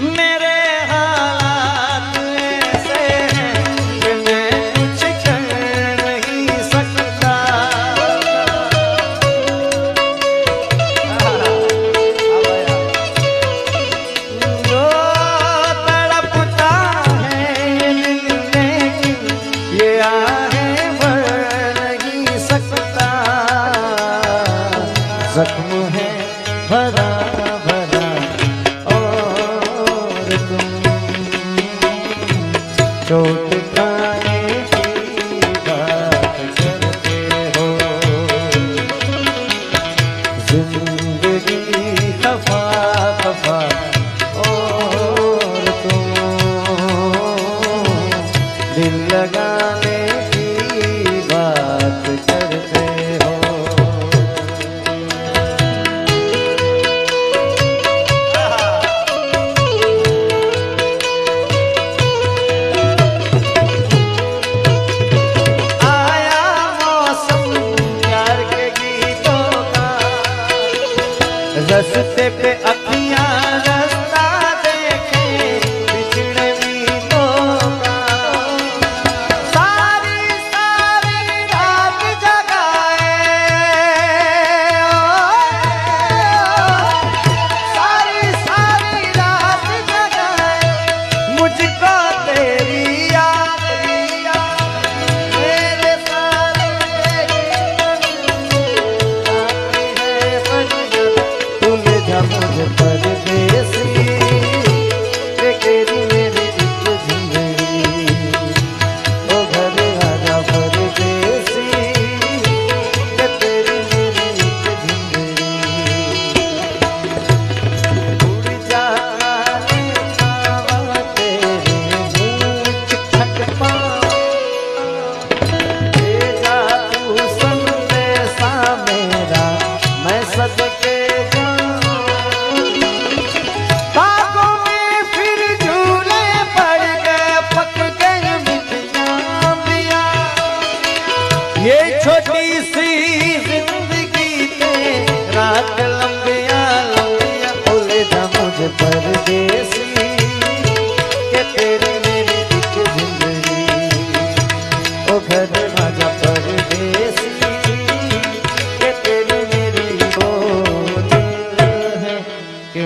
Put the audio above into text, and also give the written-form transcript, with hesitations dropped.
मेरे हालात ऐसे हैं कि मैं कुछ कर नहीं सकता। जो तड़पता है दिल लेकिन ये आहें भर नहीं सकता। जख्म है भरा भरा और तुम चोट खाने की बात करते हो। जिंदगी खफा खफा और तुम दिल लगाने की बात करते हो। रस्ते पे अखियां रास्ता देखे बिछड़े मीलों का। सारी सारी रात जगाए सारी सारी रात जगाए मुझको तेरी याद मेरे सारे मुझे परदेसी तेरी मेरी एक जिंदगी। ओ घर आजा परदेसी तेरी मेरी एक जिंदगी। उड़ जाने पावा तेरे मुँह छट पाजा तू संदेशा मेरा मैं सदके ये छोटी सी जिंदगी के रात लंबिया लंबिया बोले जा मुझे परदेसी के तेरी मेरी एक जिंदगी। ओ घर आजा परदेसी के तेरी मेरी वो दिल है कि